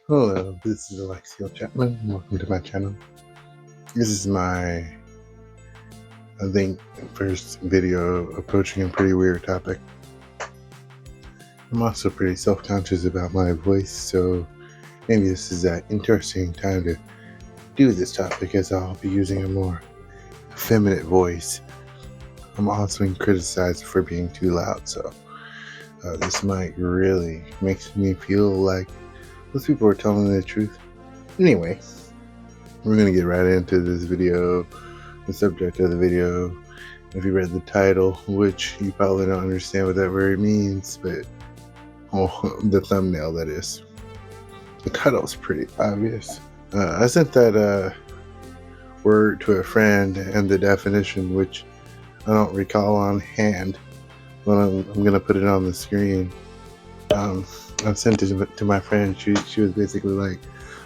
Hello, this is Alexio Chapman. Welcome to my channel. This is my, I think, first video approaching a pretty weird topic. I'm also pretty self-conscious about my voice, so maybe this is an interesting time to do this topic as I'll be using a more effeminate voice. I'm also being criticized for being too loud, so this might really makes me feel like those people are telling the truth. Anyway, we're going to get right into this video, the subject of the video. If you read the title, which you probably don't understand what that word means, but the thumbnail, that is. The title's pretty obvious. I sent that word to a friend and the definition, which I don't recall on hand, but I'm going to put it on the screen. I sent it to my friend. She was basically like,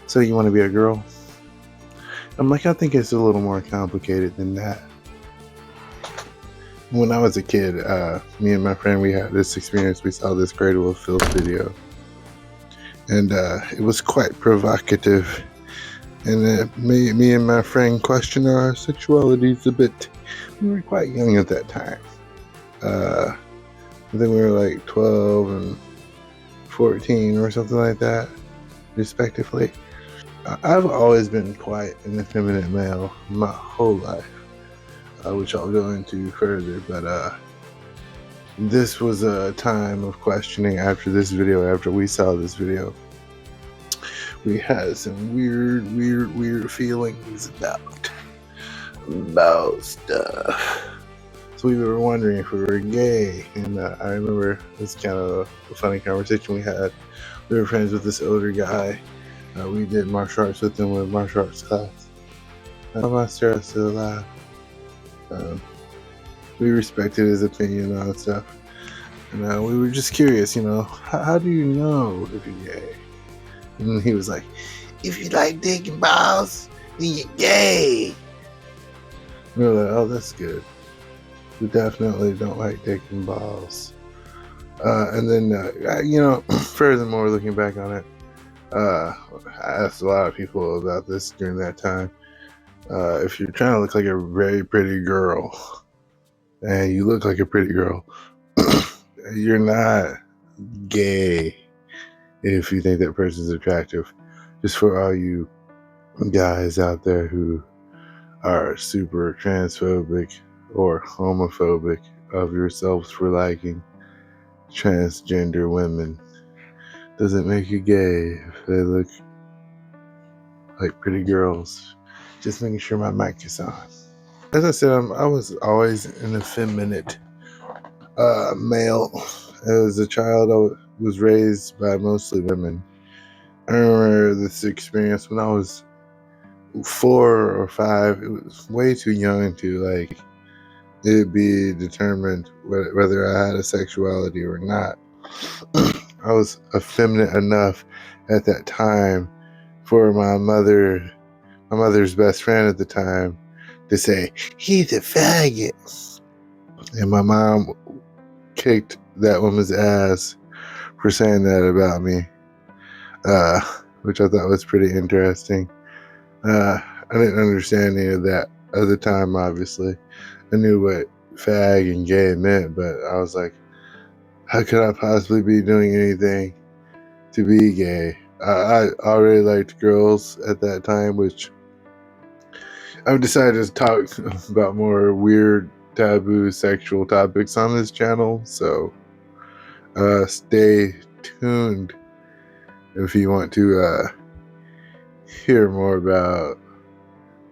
so you want to be a girl? I'm like, I think it's a little more complicated than that. When I was a kid, me and my friend, we had this experience. We saw this Cradle of Filth video, and it was quite provocative, and it made me and my friend question our sexualities a bit. We were quite young at that time. I think we were like 12 and 14 or something like that, respectively. I've always been quite an effeminate male my whole life, which I'll go into further, but this was a time of questioning after this video. After we saw this video, we had some weird feelings about stuff. So we were wondering if we were gay, and I remember this kind of a funny conversation we had. We were friends with this older guy. We did martial arts with him with martial arts class. My Sarah's still alive. We respected his opinion on stuff, and we were just curious, how do you know if you're gay? And he was like, if you like dick and balls, then you're gay. We were like, oh, that's good. We definitely don't like dick and balls. And then, furthermore, looking back on it, I asked a lot of people about this during that time. If you're trying to look like a very pretty girl, and you look like a pretty girl, you're not gay if you think that person's attractive. Just for all you guys out there who are super transphobic or homophobic of yourselves for liking transgender women, doesn't make you gay if they look like pretty girls. Just making sure my mic is on. As I said, I was always an effeminate male. As a child, I was raised by mostly women. I remember this experience when I was 4 or 5. It was way too young to it'd be determined whether I had a sexuality or not. I was effeminate enough at that time for my mother's best friend at the time, to say, he's a faggot. And my mom kicked that woman's ass for saying that about me, which I thought was pretty interesting. I didn't understand any of that at the time, obviously. I knew what fag and gay meant, but I was like, how could I possibly be doing anything to be gay? I already liked girls at that time, which I've decided to talk about more weird, taboo, sexual topics on this channel, so stay tuned if you want to hear more about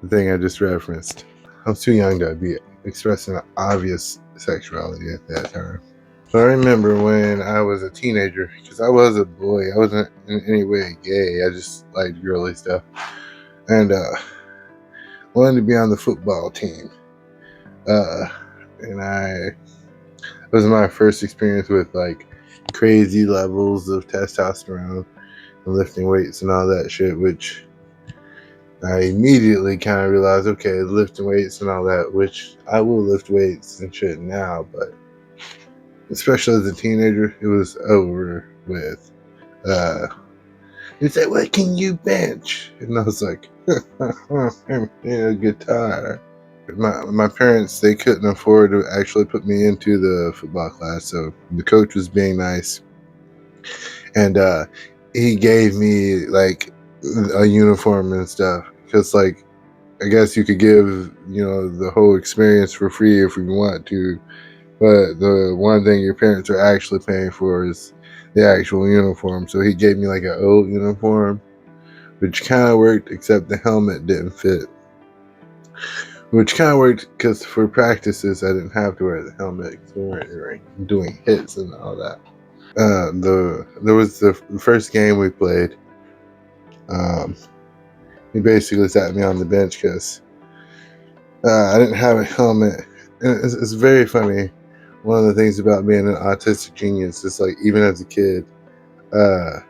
the thing I just referenced. I was too young to be expressing an obvious sexuality at that time. So I remember when I was a teenager, because I was a boy, I wasn't in any way gay, I just liked girly stuff, and wanted to be on the football team. And it was my first experience with crazy levels of testosterone and lifting weights and all that shit, which I immediately kind of realized, okay, lifting weights and all that, which I will lift weights and shit now, but especially as a teenager, it was over with. He said, "What can you bench?" And I was like, "A guitar." My parents, they couldn't afford to actually put me into the football class, so the coach was being nice, and he gave me like a uniform and stuff, because like I guess you could give the whole experience for free if you want to, but the one thing your parents are actually paying for is the actual uniform. So he gave me like an old uniform, which kind of worked, except the helmet didn't fit. Which kind of worked because for practices I didn't have to wear the helmet because we weren't doing hits and all that. There was the first game we played. Um, he basically sat me on the bench because I didn't have a helmet. And it's very funny. One of the things about being an autistic genius is like even as a kid, uh,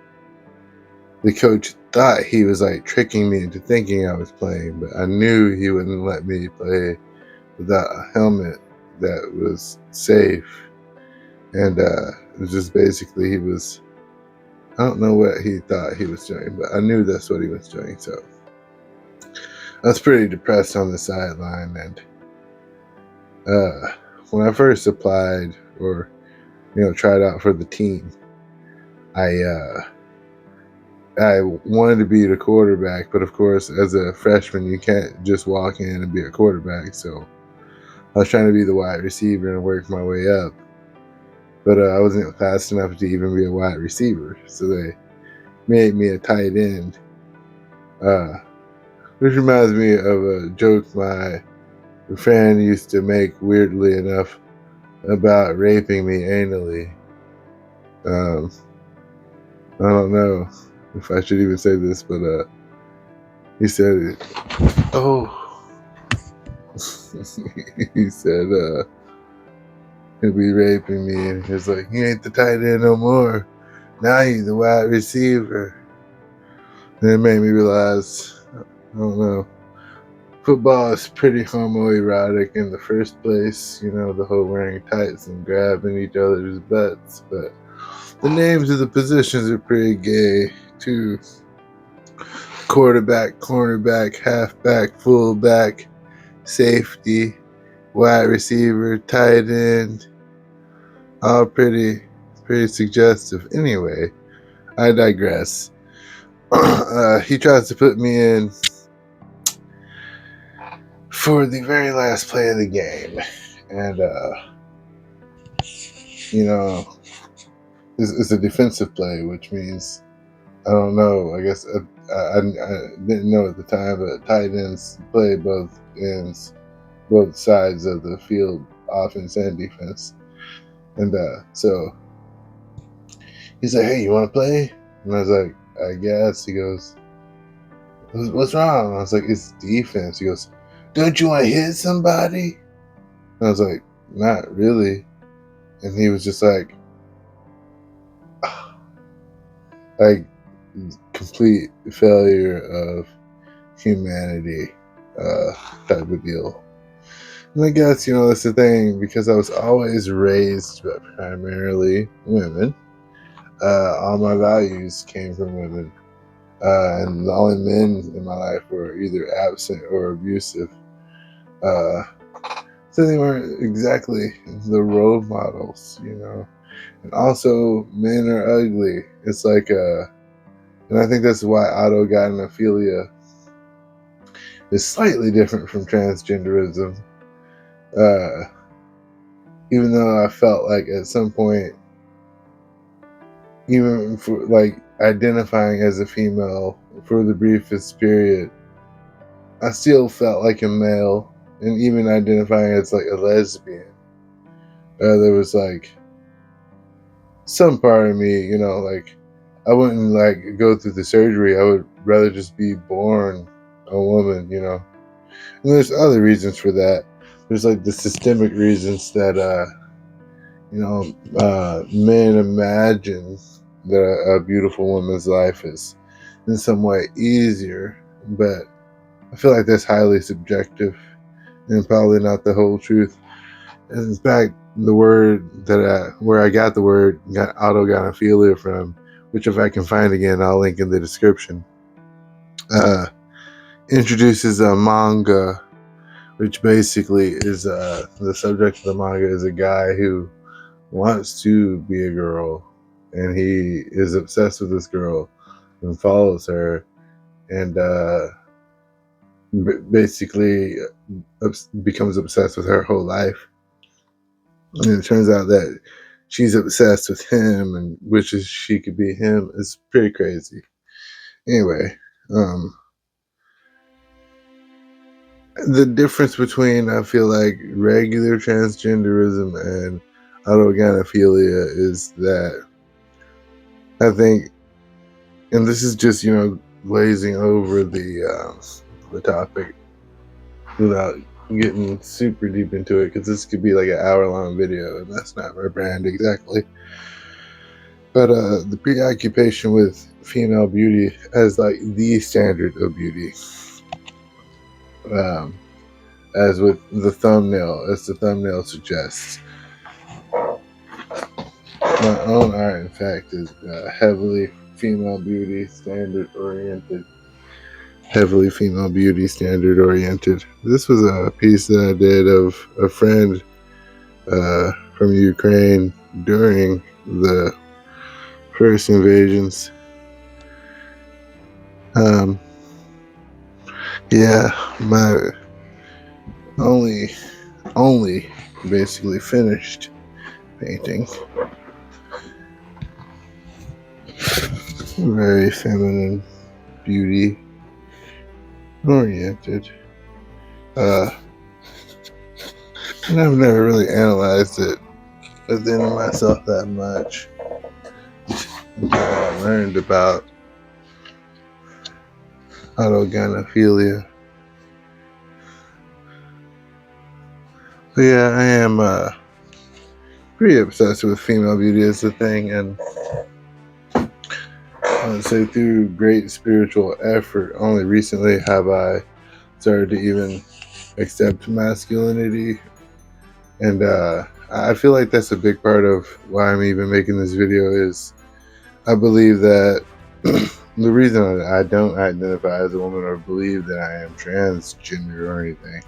the coach thought he was like tricking me into thinking I was playing, but I knew he wouldn't let me play without a helmet that was safe. And it was just basically he was. I don't know what he thought he was doing, but I knew that's what he was doing. So I was pretty depressed on the sideline, and when I first applied or tried out for the team, I I wanted to be the quarterback, but of course, as a freshman, you can't just walk in and be a quarterback. So I was trying to be the wide receiver and work my way up, but I wasn't fast enough to even be a wide receiver. So they made me a tight end, uh, which reminds me of a joke my friend used to make, weirdly enough, about raping me anally. Um, I don't know if I should even say this, but he said, "Oh," he said, "he'll be raping me," and he's like, "You ain't the tight end no more. Now you the wide receiver." And it made me realize, I don't know, football is pretty homoerotic in the first place. The whole wearing tights and grabbing each other's butts, but the names of the positions are pretty gay too. Quarterback, cornerback, halfback, fullback, safety, wide receiver, tight end, all pretty suggestive. Anyway, I digress. He tries to put me in for the very last play of the game, and it's a defensive play, which means I don't know. I guess I didn't know at the time, but tight ends play both ends, both sides of the field, offense and defense. And so he's like, "Hey, you want to play?" And I was like, "I guess." He goes, "What's wrong?" And I was like, "It's defense." He goes, "Don't you want to hit somebody?" And I was like, "Not really." And he was just like complete failure of humanity type of deal. And I guess, that's the thing, because I was always raised by primarily women. All my values came from women. And the only men in my life were either absent or abusive. So they weren't exactly the role models. And also, men are ugly. It's like, and I think that's why autogynephilia is slightly different from transgenderism. Uh, Even though I felt like at some point, even for like identifying as a female for the briefest period, I still felt like a male, and even identifying as like a lesbian, there was like some part of me, like I wouldn't like go through the surgery. I would rather just be born a woman. And there's other reasons for that. There's like the systemic reasons that men imagine that a beautiful woman's life is in some way easier, but I feel like that's highly subjective and probably not the whole truth. And in fact, the word where I got the word got autogynephilia from which if I can find again, I'll link in the description, introduces a manga, which basically is the subject of the manga is a guy who wants to be a girl, and he is obsessed with this girl and follows her, and basically becomes obsessed with her whole life. And it turns out that she's obsessed with him and wishes she could be him. It's pretty crazy. Anyway, the difference between, I feel like, regular transgenderism and autogynephilia is that I think, and this is just, glazing over the topic without getting super deep into it, because this could be like an hour-long video, and that's not my brand exactly. But the preoccupation with female beauty as like the standard of beauty, as with the thumbnail, as the thumbnail suggests. My own art, in fact, is heavily female beauty standard oriented. Heavily female beauty standard oriented. This was a piece that I did of a friend from Ukraine during the first invasions. Yeah, my only basically finished painting. Very feminine, beauty oriented. And I've never really analyzed it within myself that much until I learned about autogynephilia. But yeah, I am pretty obsessed with female beauty as a thing, and I would say through great spiritual effort, only recently have I started to even accept masculinity. And I feel like that's a big part of why I'm even making this video. Is I believe that the reason I don't identify as a woman or believe that I am transgender or anything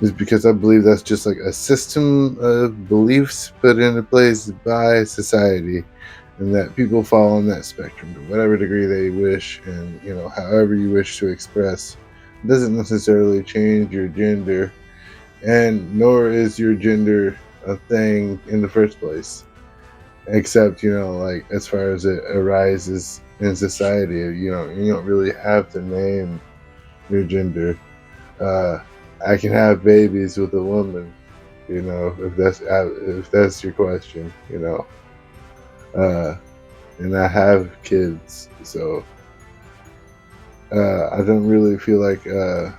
is because I believe that's just like a system of beliefs put into place by society, and that people fall on that spectrum to whatever degree they wish, and however you wish to express. It doesn't necessarily change your gender, and nor is your gender a thing in the first place, except like as far as it arises in society. You don't really have to name your gender. I can have babies with a woman, if that's your question, and I have kids, so I don't really feel like I'm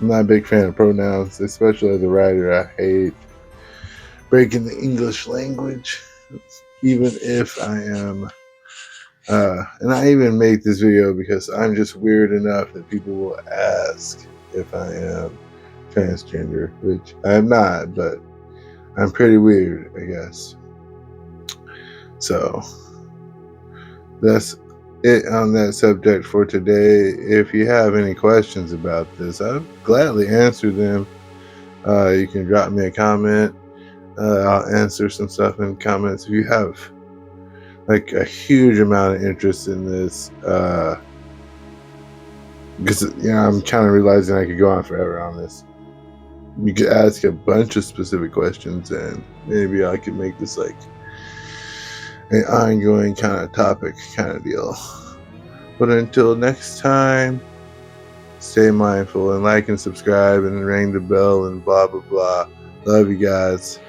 not a big fan of pronouns, especially as a writer. I hate breaking the English language, even if I am. And I even make this video because I'm just weird enough that people will ask if I am transgender, which I'm not, but I'm pretty weird, I guess. So that's it on that subject for today. If you have any questions about this, I'll gladly answer them. You can drop me a comment. I'll answer some stuff in comments. If you have like a huge amount of interest in this, because I'm kind of realizing I could go on forever on this. You could ask a bunch of specific questions, and maybe I could make this like an ongoing kind of topic kind of deal. But until next time, stay mindful and like and subscribe and ring the bell and blah blah blah. Love you guys.